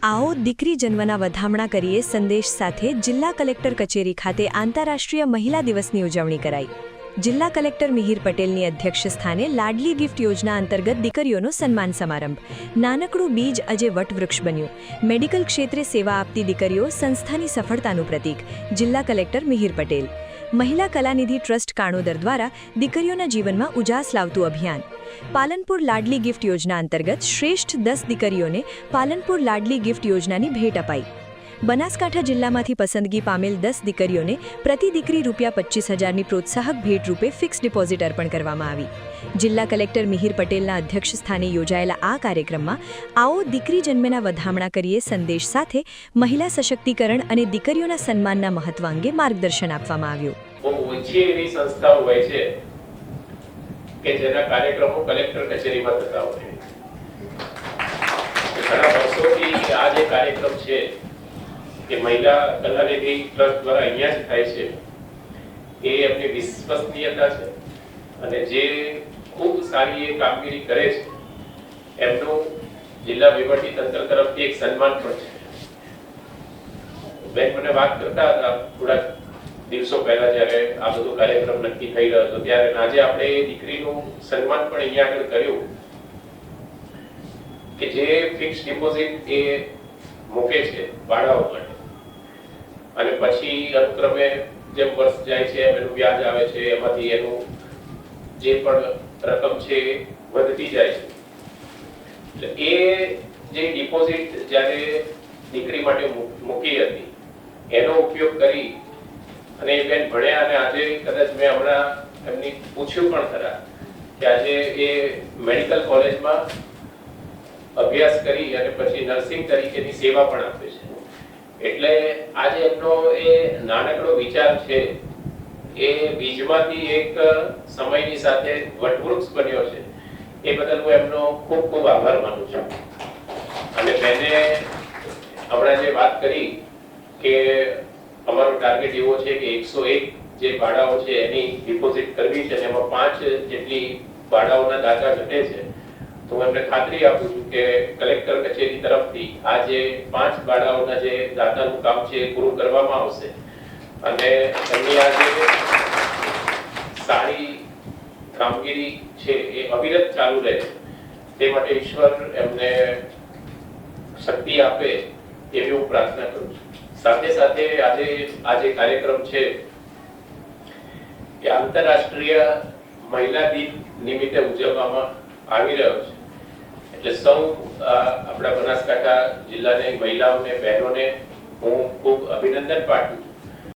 आओ दीकरी जन्मना વધામણા કરીએ સંદેશ સાથે જિલ્લા કલેક્ટર કચેરી ખાતે આંતરરાષ્ટ્રીય મહિલા દિવસની ઉજવણી કરાઈ। જિલ્લા કલેક્ટર મિહિર પટેલની અધ્યક્ષસ્થાને લાડલી ગિફ્ટ યોજના અંતર્ગત દીકરીઓનો સન્માન સમારંભ। નાનકડું બીજ આજે વટવૃક્ષ બન્યું। મેડિકલ ક્ષેત્રે સેવા આપતી દીકરીઓ સંસ્થાની સફળતાનું પ્રતીક। જિલ્લા કલેક્ટર મિહિર પટેલ। મહિલા કલાનિધિ ટ્રસ્ટ કાણોદર દ્વારા દીકરીઓના જીવનમાં ઉજાસ લાવતું અભિયાન। પાલનપુર લાડલી गिफ्ट योजना अंतर्गत श्रेष्ठ 10 દીકરીઓને પાલનપુર લાડલી गिफ्ट યોજનાની ભેટ અપાઈ। બનાસકાંઠા જિલ્લામાંથી પસંદગી પામેલ 10 દીકરીઓને પ્રતિ દીકરી ₹25,000ની પ્રોત્સાહક ભેટ રૂપે ફિક્સ ડિપોઝિટ અર્પણ કરવામાં આવી। જિલ્લા કલેક્ટર મિહિર પટેલના અધ્યક્ષસ્થાને યોજાયેલા આ કાર્યક્રમમાં આવો દીકરી જન્મેના વધામણા કરીએ સંદેશ સાથે મહિલા સશક્તિકરણ અને દીકરીઓના સન્માનના મહત્વ અંગે માર્ગદર્શન આપવામાં આવ્યું। કે જેના કાર્યક્રમો કલેક્ટર કચેરીમાં થતા હોય ઘણા વર્ષોથી આ જે કાર્યક્રમ છે કે મહિલા કલાનિધિ ટ્રસ્ટ દ્વારા અહીંયા જ થાય છે એ એમની વિશ્વસનીયતા છે અને જે ખૂબ સારી એ કામગીરી કરે છે એમનું જિલ્લા વહીવટી તંત્ર તરફથી એક સન્માન પણ છે। બેન મને વાત કરતા હતા થોડા દિવસો પહેલા જ્યારે આ બધો કાર્યક્રમ નક્કી થઈ રહ્યો હતો ત્યારે આજે આપણે એ દીકરીનું સન્માન પણ અહીંયા આગળ કર્યું કે જે ફિક્સ ડિપોઝિટ એ મૂકે છે ભાડાઓ માટે અને પછી અનુક્રમે જેમ વર્ષ જાય છે એમ એનું વ્યાજ આવે છે એમાંથી એનું જે પણ રકમ છે વધતી જાય છે। એટલે એ જે ડિપોઝિટ જ્યારે દીકરી માટે મૂકી હતી એનો ઉપયોગ કરી અને એ બેન ભણ્યા અને આજે કદાચ મેં હમણાં એમની પૂછ્યું પણ ખરા કે આજે એ મેડિકલ કોલેજમાં અભ્યાસ કરી અને પછી નર્સિંગ તરીકેની સેવા પણ આપે છે। એટલે આજે એમનો એ નાનકડો વિચાર છે એ બીજમાંથી એક સમયની સાથે વટવૃક્ષ બન્યો છે એ બદલ હું એમનો ખૂબ ખૂબ આભાર માનું છું। અને બેને હમણાં જે વાત કરી કે અમારો ટાર્ગેટ એવો છે કે 101 જે ભાડાઓ છે એની ડિપોઝિટ કરવી છે અને એમાં 5 જેટલી ભાડાઓના દાતા ઘટે છે તો હું એમને ખાતરી આપું છું કે કલેક્ટર કચેરી તરફથી આ જે 5 ભાડાઓના જે દાતાનું કામ છે એ પૂરું કરવામાં આવશે અને એમની આ જે સારી કામગીરી છે એ અવિરત ચાલુ રહે તે માટે ઈશ્વર એમને શક્તિ આપે એવી હું પ્રાર્થના કરું છું। સાથે સાથે આજે કાર્યક્રમ છે કે આંતરરાષ્ટ્રીય મહિલા દિન નિમિત્તે ઉજવવામાં આવી રહ્યો છે। એટલે સૌ આપણા બનાસકાંઠા જિલ્લાની મહિલાઓને બહેનોને હું ખૂબ અભિનંદન પાઠવું છું।